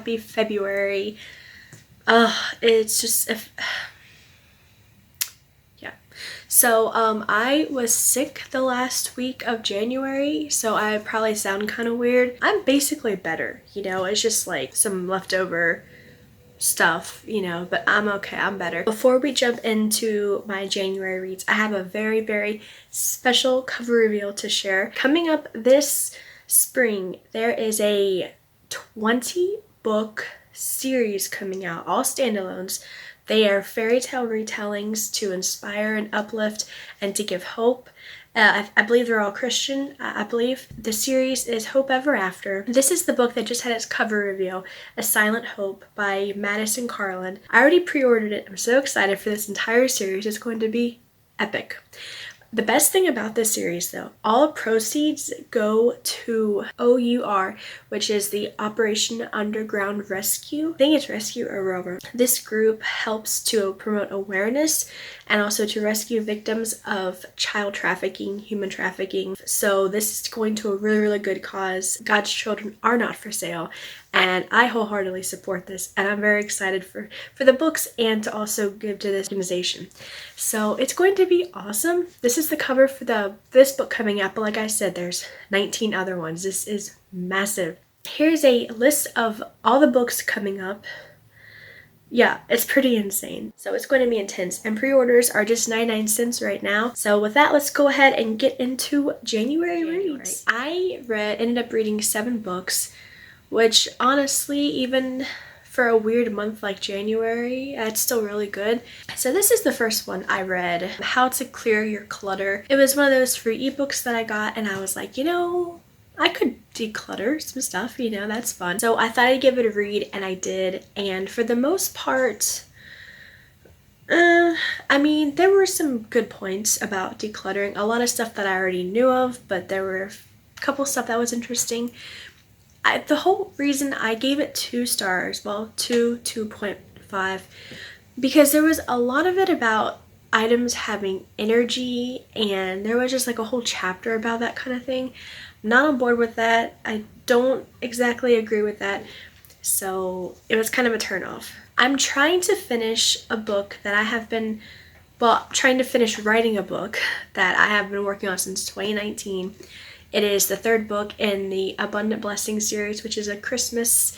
happy February. It's just yeah. So I was sick the last week of January, so I probably sound kind of weird. I'm basically better, you know, it's just like some leftover stuff, you know, but I'm okay, I'm better. Before we jump into my January reads, I have a very, very special cover reveal to share. Coming up this spring, there is a 20 book series coming out, all standalones. They are fairy tale retellings to inspire and uplift and to give hope. I believe they're all Christian. I believe the series is Hope Ever After. This is the book that just had its cover reveal, A Silent Hope by Madison Carlin. I already pre-ordered it. I'm so excited for this entire series. It's going to be epic. The best thing about this series, though, all proceeds go to OUR, which is the Operation Underground Rescue. I think it's Rescue Aurora. This group helps to promote awareness and also to rescue victims of child trafficking, human trafficking. So this is going to a really, really good cause. God's children are not for sale. And I wholeheartedly support this, and I'm very excited for the books and to also give to this organization. So it's going to be awesome. This is the cover for this book coming out, but like I said, there's 19 other ones. This is massive. Here's a list of all the books coming up. Yeah, it's pretty insane. So it's going to be intense, and pre-orders are just 99 cents right now. So with that, let's go ahead and get into January reads. I ended up reading 7 books, which honestly, even for a weird month like January, it's still really good. So this is the first one I read, How to Clear Your Clutter. It was one of those free ebooks that I got, and I was like, you know, I could declutter some stuff, you know, that's fun. So I thought I'd give it a read, and I did. And for the most part, I mean, there were some good points about decluttering. A lot of stuff that I already knew of, but there were a couple stuff that was interesting. The whole reason I gave it 2 stars, well, 2.5, because there was a lot of it about items having energy, and there was just like a whole chapter about that kind of thing. I'm not on board with that. I don't exactly agree with that. So it was kind of a turnoff. I'm trying to finish a book that I have been, trying to finish writing a book that I have been working on since 2019. It is the 3rd book in the Abundant Blessings series, which is a Christmas,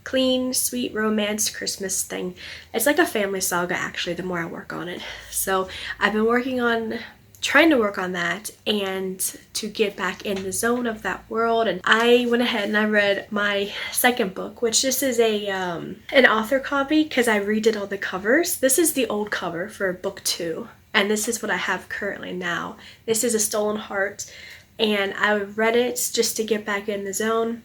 clean, sweet romance Christmas thing. It's like a family saga, actually, the more I work on it. So I've been trying to work on that and to get back in the zone of that world. And I went ahead and I read my 2nd book, which this is an author copy because I redid all the covers. This is the old cover for book 2, and this is what I have currently now. This is A Stolen Heart. And I read it just to get back in the zone,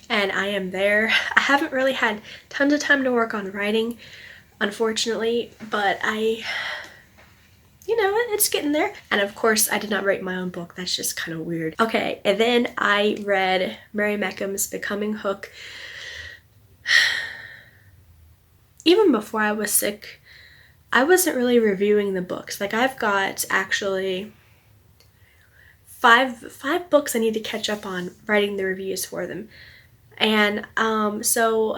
and I am there. I haven't really had tons of time to work on writing, unfortunately, but it's getting there. And of course, I did not write my own book. That's just kind of weird. Okay, and then I read Mary Meckham's Becoming Hook. Even before I was sick, I wasn't really reviewing the books. Like, I've got actually five books I need to catch up on writing the reviews for them. And so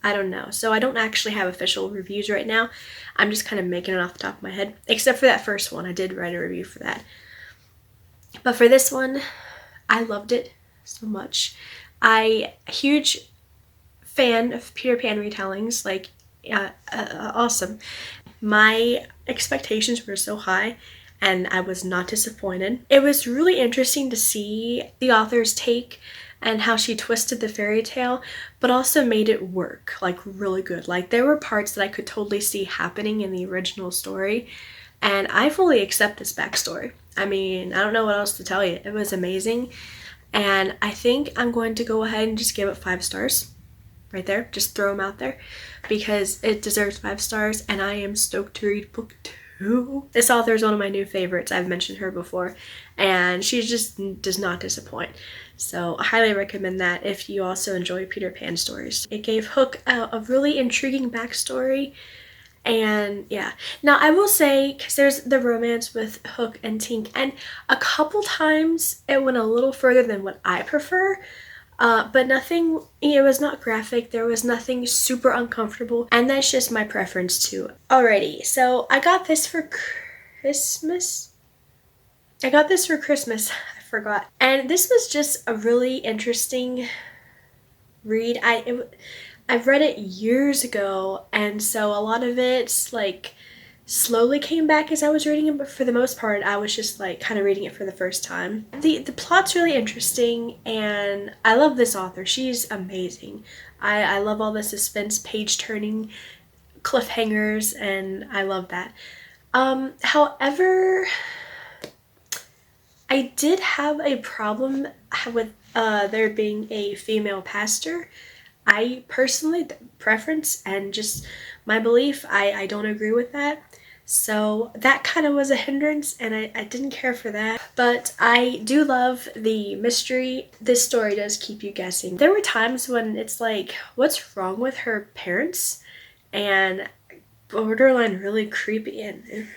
I don't know. So I don't actually have official reviews right now. I'm just kind of making it off the top of my head. Except for that first one. I did write a review for that. But for this one, I loved it so much. A huge fan of Peter Pan retellings. Like, awesome. My expectations were so high, and I was not disappointed. It was really interesting to see the author's take and how she twisted the fairy tale, but also made it work, like, really good. Like, there were parts that I could totally see happening in the original story, and I fully accept this backstory. I mean, I don't know what else to tell you. It was amazing, and I think I'm going to go ahead and just give it 5 stars. Right there, just throw them out there, because it deserves 5 stars, and I am stoked to read book 2. This author is one of my new favorites. I've mentioned her before, and she just does not disappoint. So I highly recommend that if you also enjoy Peter Pan stories. It gave Hook a really intriguing backstory, and yeah. Now I will say, because there's the romance with Hook and Tink, and a couple times it went a little further than what I prefer. But nothing, it was not graphic. There was nothing super uncomfortable. And that's just my preference too. Alrighty, so I got this for Christmas. I forgot. And this was just a really interesting read. I've read it years ago, and so a lot of it like slowly came back as I was reading it, but for the most part I was just like kind of reading it for the first time. The plot's really interesting, and I love this author. She's amazing. I love all the suspense, page turning cliffhangers, and I love that. However, I did have a problem with there being a female pastor. I personally, preference and just my belief, I don't agree with that. So that kind of was a hindrance, and I didn't care for that. But I do love the mystery. This story does keep you guessing. There were times when it's like, what's wrong with her parents? And borderline really creepy and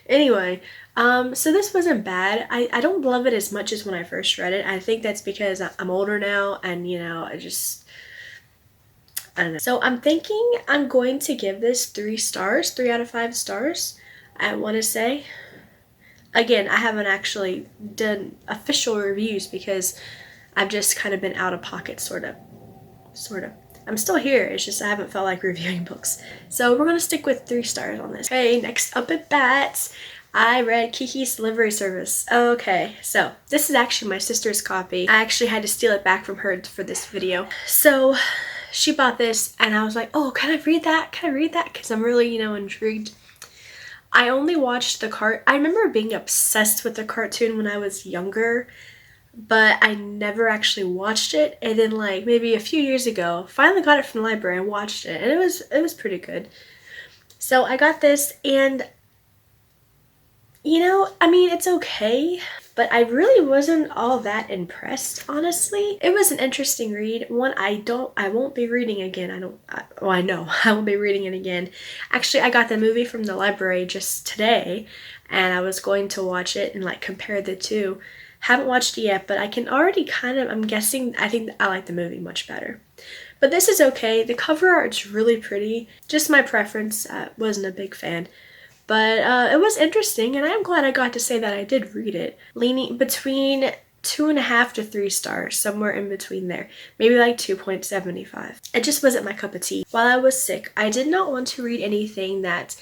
anyway, so this wasn't bad. I don't love it as much as when I first read it. I think that's because I'm older now, and you know, I don't know. So I'm thinking I'm going to give this 3 stars, 3 out of 5 stars. I want to say, again, I haven't actually done official reviews because I've just kind of been out of pocket, sort of. I'm still here, it's just I haven't felt like reviewing books. So we're gonna stick with 3 stars on this. Okay, next up at bat, I read Kiki's Delivery Service. Okay, so this is actually my sister's copy. I actually had to steal it back from her for this video. So she bought this, and I was like, oh, can I read that? Can I read that? Because I'm really, you know, intrigued. I only watched I remember being obsessed with the cartoon when I was younger, but I never actually watched it. And then like maybe a few years ago, finally got it from the library and watched it, and it was pretty good. So I got this, and you know, I mean, it's okay, but I really wasn't all that impressed, honestly. It was an interesting read. One I won't be reading again. I know I won't be reading it again. Actually, I got the movie from the library just today, and I was going to watch it and like compare the two. Haven't watched it yet, but I can already kind of, I'm guessing, I think I like the movie much better. But this is okay. The cover art's really pretty. Just my preference. Wasn't a big fan. But it was interesting, and I'm glad I got to say that I did read it. Leaning between 2.5 to 3 stars, somewhere in between there. Maybe like 2.75. It just wasn't my cup of tea. While I was sick, I did not want to read anything that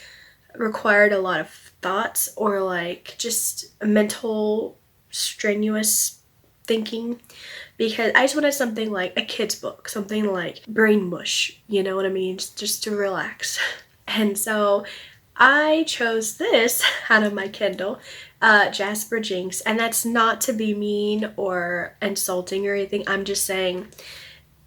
required a lot of thoughts or like just mental strenuous thinking, because I just wanted something like a kid's book, something like Brain Mush, you know what I mean, just to relax. And so I chose this out of my Kindle, Jasper Jinx, and that's not to be mean or insulting or anything. I'm just saying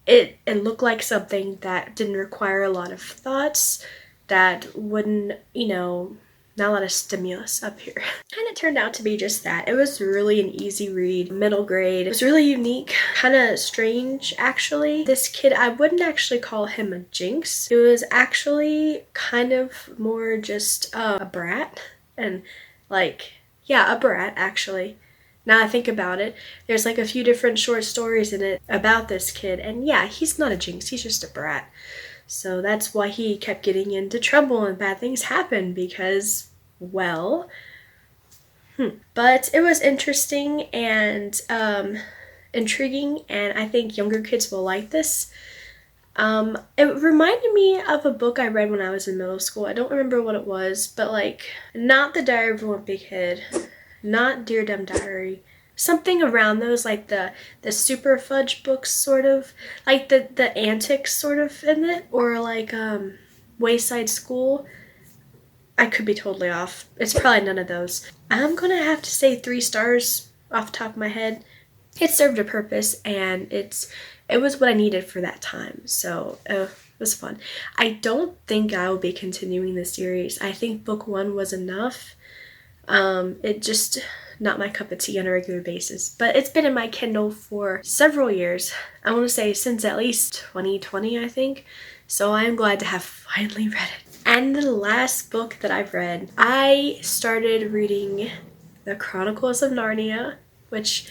it looked like something that didn't require a lot of thoughts, that wouldn't, you know, not a lot of stimulus up here. And it turned out to be just that. It was really an easy read, middle grade. It was really unique, kind of strange actually. This kid, I wouldn't actually call him a jinx. It was actually kind of more just a brat, and like, yeah, a brat actually. Now I think about it, there's like a few different short stories in it about this kid, and yeah, he's not a jinx, he's just a brat. So that's why he kept getting into trouble and bad things happened, because, well, But it was interesting and intriguing, and I think younger kids will like this. It reminded me of a book I read when I was in middle school. I don't remember what it was, but like, not The Diary of a Wimpy Kid, not Dear Dumb Diary, something around those, like the Super Fudge books, sort of like the antics sort of in it, or like Wayside School. I could be totally off. It's probably none of those. I'm gonna have to say 3 stars off the top of my head. It served a purpose, and it was what I needed for that time. So it was fun. I don't think I will be continuing the series. I think book 1 was enough. It just not my cup of tea on a regular basis. But it's been in my Kindle for several years. I want to say since at least 2020, I think. So I'm glad to have finally read it. And the last book that I've read, I started reading The Chronicles of Narnia, which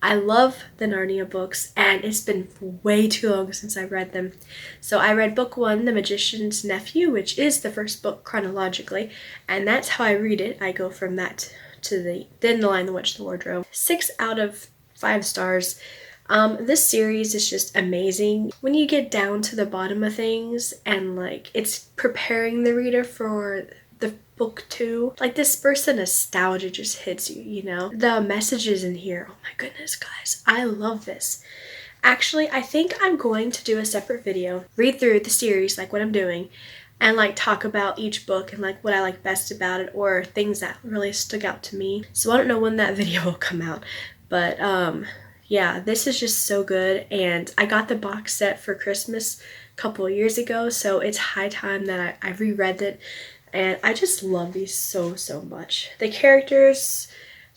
I love the Narnia books, and it's been way too long since I've read them. So I read book 1, The Magician's Nephew, which is the first book chronologically, and that's how I read it. I go from that to The Lion, the Witch, the Wardrobe. 6 out of 5 stars. This series is just amazing. When you get down to the bottom of things and like it's preparing the reader for the book 2, like this burst of nostalgia just hits you, you know? The messages in here, oh my goodness, guys, I love this. Actually, I think I'm going to do a separate video, read through the series like what I'm doing, and like talk about each book and like what I like best about it or things that really stuck out to me. So I don't know when that video will come out, but yeah, this is just so good, and I got the box set for Christmas a couple of years ago, so it's high time that I reread it. And I just love these so much. The characters,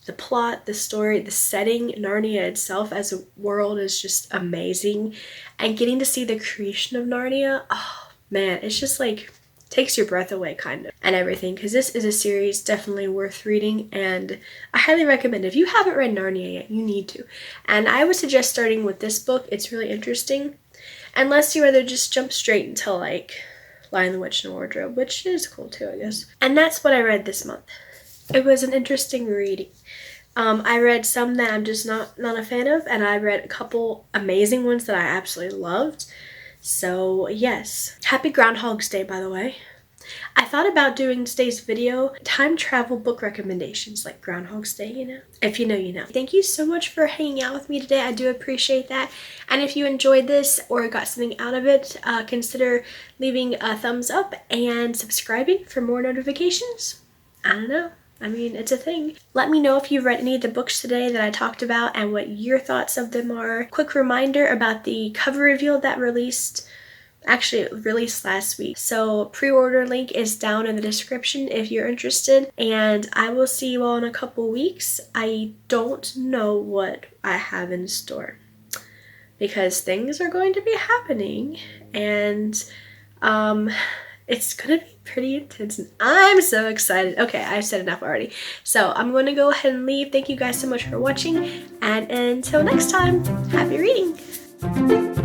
the plot, the story, the setting, Narnia itself as a world is just amazing. And getting to see the creation of Narnia, oh man, it's just like takes your breath away kind of and everything, because this is a series definitely worth reading, and I highly recommend it. If you haven't read Narnia yet, you need to. And I would suggest starting with this book. It's really interesting. Unless you rather just jump straight into like Lion, the Witch, and the Wardrobe, which is cool too, I guess. And that's what I read this month. It was an interesting reading. I read some that I'm just not a fan of, and I read a couple amazing ones that I absolutely loved. So yes, happy Groundhog's Day, by the way. I thought about doing today's video time travel book recommendations like Groundhog's Day, you know? If you know, you know. Thank you so much for hanging out with me today. I do appreciate that. And if you enjoyed this or got something out of it, consider leaving a thumbs up and subscribing for more notifications. I don't know. I mean, it's a thing. Let me know if you've read any of the books today that I talked about and what your thoughts of them are. Quick reminder about the cover reveal that released last week. So pre-order link is down in the description if you're interested, and I will see you all in a couple weeks. I don't know what I have in store because things are going to be happening, and it's gonna be pretty intense, and I'm so excited. Okay, I've said enough already, so I'm going to go ahead and leave. Thank you guys so much for watching, and until next time, happy reading.